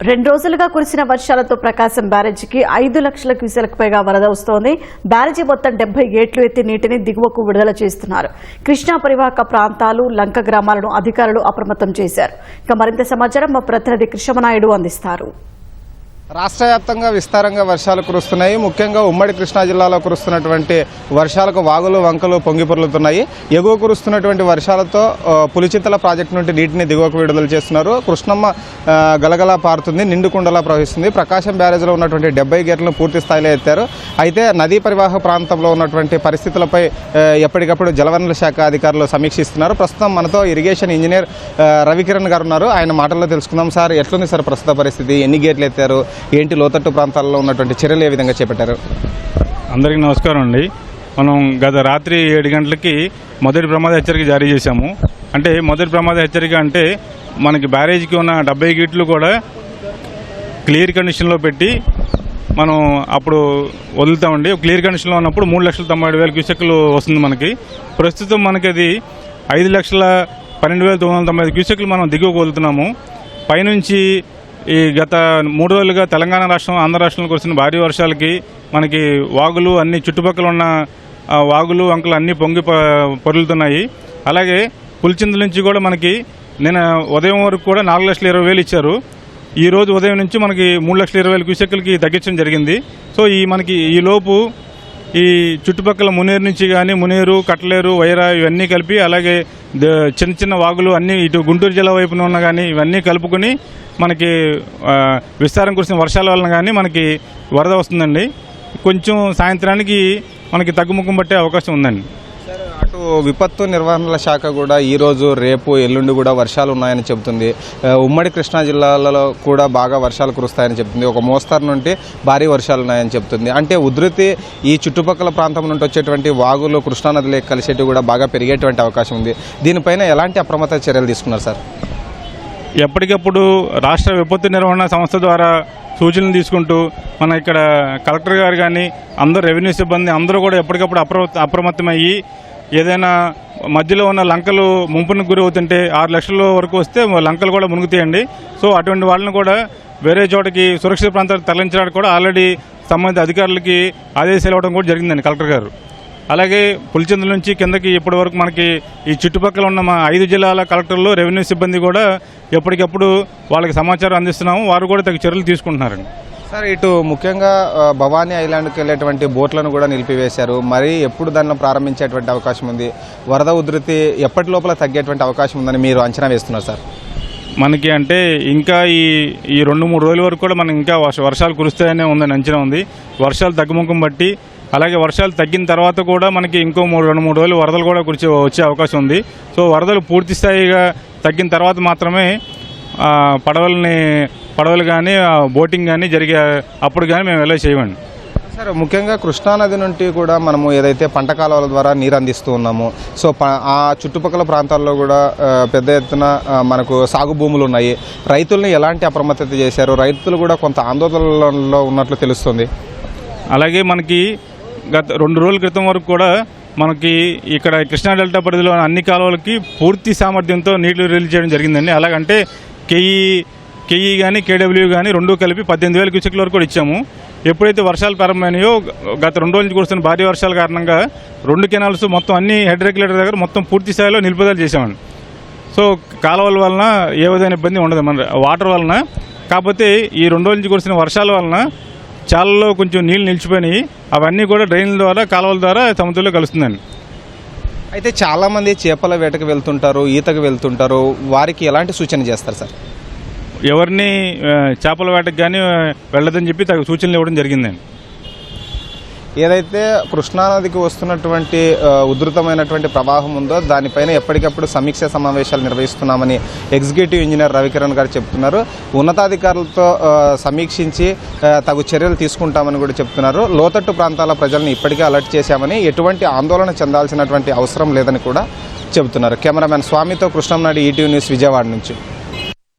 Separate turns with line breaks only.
2 రోజులుగా కురిసిన వర్షాలతో ప్రకాశం బ్యారేజీకి 5 లక్షల క్యూసెలకు పైగా వరద వస్తోంది. బ్యారేజీ మొత్తం 70 గేట్లు ఎత్తి నీటిని దిగువకు విడుదల చేస్తున్నారు. కృష్ణా పరివాహక ప్రాంతాలు, లంక గ్రామాలను అధికారులు అప్రమత్తం చేశారు. ఇక మరింత సమాచారం మా ప్రతినిధి కృష్ణమనాయుడు అందిస్తారు.
రాష్ట్ర వ్యాప్తంగా విస్తారంగా వర్షాలు కురుస్తున్నాయి. ముఖ్యంగా ఉమ్మడి కృష్ణా జిల్లాలో కురుస్తున్నటువంటి వర్షాలకు వాగులు వంకలు పొంగిపొర్లుతున్నాయి. ఎగువ కురుస్తున్నటువంటి వర్షాలతో పులిచింతల ప్రాజెక్టు నుండి నీటిని దిగువకు విడుదల చేస్తున్నారు. కృష్ణమ్మ గలగలా పారుతుంది, నిండుకుండలా ప్రవహిస్తుంది. ప్రకాశం బ్యారేజ్లో ఉన్నటువంటి 70 గేట్లను పూర్తి స్థాయిలో ఎత్తారు. అయితే నదీ పరివాహక ప్రాంతంలో ఉన్నటువంటి పరిస్థితులపై ఎప్పటికప్పుడు జలవనరుల శాఖ అధికారులు సమీక్షిస్తున్నారు. ప్రస్తుతం మనతో ఇరిగేషన్ ఇంజనీర్ రవికిరణ్ గారు ఉన్నారు. ఆయన మాటల్లో తెలుసుకుందాం. సార్, ఎట్లుంది సార్ ప్రస్తుత పరిస్థితి? ఎన్ని గేట్లు ఎత్తారు? ఏంటి లోతట్టు ప్రాంతాల్లో ఉన్నటువంటి చర్యలు ఏ విధంగా చేపట్టారు?
అందరికీ నమస్కారం అండి. మనం గత రాత్రి 7 గంటలకి మొదటి ప్రమాద హెచ్చరిక జారీ చేశాము. అంటే మొదటి ప్రమాద హెచ్చరిక అంటే మనకి బ్యారేజీకి ఉన్న 70 గేట్లు కూడా క్లియర్ కండిషన్లో పెట్టి మనం అప్పుడు వదులుతామండి. క్లియర్ కండిషన్లో ఉన్నప్పుడు 3,97,000 క్యూసెక్లు వస్తుంది మనకి. ప్రస్తుతం మనకి అది 5,12,995 క్యూసెక్లు మనం దిగువకు వదులుతున్నాము. పైనుంచి ఈ గత 3 రోజులుగా తెలంగాణ రాష్ట్రం, ఆంధ్ర రాష్ట్రంలో కురిసిన భారీ వర్షాలకి మనకి వాగులు అన్ని చుట్టుపక్కల ఉన్న వాగులు వంకలు అన్నీ పొరులుతున్నాయి. అలాగే పులిచింతల నుంచి కూడా మనకి నిన్న ఉదయం వరకు కూడా 4,20,000 ఇచ్చారు. ఈ రోజు ఉదయం నుంచి మనకి 3,20,000 క్యూసెక్లకి తగ్గించడం జరిగింది. సో మనకి ఈ లోపు ఈ చుట్టుపక్కల మునేరు నుంచి కానీ మునేరు, కట్లేరు, వైరా ఇవన్నీ కలిపి, అలాగే చిన్న చిన్న వాగులు అన్నీ ఇటు గుంటూరు జిల్లా వైపున ఉన్న కానీ ఇవన్నీ కలుపుకొని మనకి విస్తారం కురిసిన వర్షాల వలన కానీ మనకి వరద వస్తుందండి. కొంచెం సాయంత్రానికి మనకి తగ్గుముఖం పట్టే అవకాశం ఉందండి.
సార్, అటు విపత్తు నిర్వహణల శాఖ కూడా ఈరోజు, రేపు, ఎల్లుండి కూడా వర్షాలు ఉన్నాయని చెబుతుంది. ఉమ్మడి కృష్ణా జిల్లాలలో కూడా బాగా వర్షాలు కురుస్తాయని చెప్తుంది. ఒక మోస్తరు నుండి భారీ వర్షాలు ఉన్నాయని చెప్తుంది. అంటే ఉధృతి ఈ చుట్టుపక్కల ప్రాంతం నుండి వచ్చేటువంటి వాగులు కృష్ణానదిలో కలిసేటివి కూడా బాగా పెరిగేటువంటి అవకాశం ఉంది. దీనిపైన ఎలాంటి అప్రమత్త చర్యలు తీసుకున్నారు సార్?
ఎప్పటికప్పుడు రాష్ట్ర విపత్తు నిర్వహణ సంస్థ ద్వారా సూచనలు తీసుకుంటూ మన ఇక్కడ కలెక్టర్ గారు కానీ అందరూ రెవెన్యూ సిబ్బంది అందరూ కూడా ఎప్పటికప్పుడు అప్రమత్తమయ్యి ఏదైనా మధ్యలో ఉన్న లంకలు ముంపునకు గురి అవుతుంటే 6 లక్షల వరకు వస్తే లంకలు కూడా మునుగుతాయండి. సో అటువంటి వాళ్ళని కూడా వేరే చోటకి సురక్షిత ప్రాంతాలకు తరలించడానికి కూడా ఆల్రెడీ సంబంధిత అధికారులకి ఆదేశాలు ఇవ్వడం కూడా జరిగిందండి కలెక్టర్ గారు. అలాగే పులిచింతల నుంచి కిందకి ఇప్పటి వరకు మనకి ఈ చుట్టుపక్కల ఉన్న మా 5 జిల్లాల కలెక్టర్లు, రెవెన్యూ సిబ్బంది కూడా ఎప్పటికప్పుడు వాళ్ళకి సమాచారం అందిస్తున్నాము. వారు కూడా తగిన చర్యలు తీసుకుంటున్నారండి.
సార్, ఇటు ముఖ్యంగా భవానీ ఐలాండ్కి వెళ్ళేటువంటి బోట్లను కూడా నిలిపివేశారు. మరి ఎప్పుడు దాన్ని ప్రారంభించేటువంటి అవకాశం ఉంది? వరద ఉధృతి ఎప్పటి లోపల తగ్గేటువంటి అవకాశం ఉందని మీరు అంచనా వేస్తున్నారు సార్?
మనకి అంటే ఇంకా ఈ 2-3 రోజుల వరకు కూడా మనకి ఇంకా వర్షాలు కురుస్తాయనే ఉందని అంచనా ఉంది. వర్షాలు తగ్గుముఖం బట్టి, అలాగే వర్షాలు తగ్గిన తర్వాత కూడా మనకి ఇంకో 2-3 రోజులు వరదలు కూడా వచ్చే అవకాశం ఉంది. సో వరదలు పూర్తి స్థాయిగా తగ్గిన తర్వాత మాత్రమే పడవలు కానీ బోటింగ్ కానీ జరిగే అప్పుడు కానీ మేము ఎలా చేయమండి.
సార్, ముఖ్యంగా కృష్ణానది నుండి కూడా మనము ఏదైతే పంట కాలువల ద్వారా నీరు అందిస్తూ ఉన్నామో, సో ఆ చుట్టుపక్కల ప్రాంతాల్లో కూడా పెద్ద ఎత్తున మనకు సాగు భూములు ఉన్నాయి. రైతుల్ని ఎలాంటి అప్రమత్తత చేశారు? రైతులు కూడా కొంత ఆందోళనలో ఉన్నట్లు తెలుస్తుంది.
అలాగే మనకి గత 2 రోజుల క్రితం వరకు కూడా మనకి ఇక్కడ కృష్ణా డెల్టా పరిధిలో అన్ని కాలువలకి పూర్తి సామర్థ్యంతో నీళ్లు రిలీజ్ చేయడం జరిగిందండి. అలాగంటే కేఈ కానీ కేడబ్ల్యూ కానీ రెండూ కలిపి 18,000 క్యూసెక్ల వరకు కూడా ఇచ్చాము. ఎప్పుడైతే వర్షాలు ప్రారంభమైనాయో గత 2 రోజుల నుంచి కురుస్తున్న భారీ వర్షాల కారణంగా 2 కెనాల్స్ మొత్తం అన్ని హెడ్ రెగ్యులేటర్ దగ్గర మొత్తం పూర్తి స్థాయిలో నిలుపుదల చేసామండి. సో కాలువల వలన ఏ విధమైన ఇబ్బంది ఉండదు మన వాటర్ వలన. కాకపోతే ఈ 2 రోజుల నుంచి కురిసిన వర్షాల వలన చాలలో కొంచెం నీళ్ళు నిలిచిపోయినాయి. అవన్నీ కూడా డ్రైన్ల ద్వారా, కాలువల ద్వారా సముద్రంలో కలుస్తుందండి.
అయితే చాలామంది చేపల వేటకు వెళ్తుంటారు, ఈతకు వెళ్తుంటారు. వారికి ఎలాంటి సూచన చేస్తారు సార్?
ఎవరిని చేపల వేటకు కానీ వెళ్ళదని చెప్పి తగు సూచనలు ఇవ్వడం జరిగిందండి.
ఏదైతే కృష్ణానదికి వస్తున్నటువంటి ఉధృతమైనటువంటి ప్రవాహం ఉందో దానిపైన ఎప్పటికప్పుడు సమీక్ష సమావేశాలు నిర్వహిస్తున్నామని ఎగ్జిక్యూటివ్ ఇంజనీర్ రవికిరణ్ గారు చెప్తున్నారు. ఉన్నతాధికారులతో సమీక్షించి తగు చర్యలు తీసుకుంటామని కూడా చెప్తున్నారు. లోతట్టు ప్రాంతాల ప్రజలను ఇప్పటికే అలర్ట్ చేశామని, ఎటువంటి ఆందోళన చెందాల్సినటువంటి అవసరం లేదని కూడా చెబుతున్నారు. కెమెరామెన్ స్వామితో కృష్ణంనాయుడు, ఈటీవీ న్యూస్, విజయవాడ నుంచి.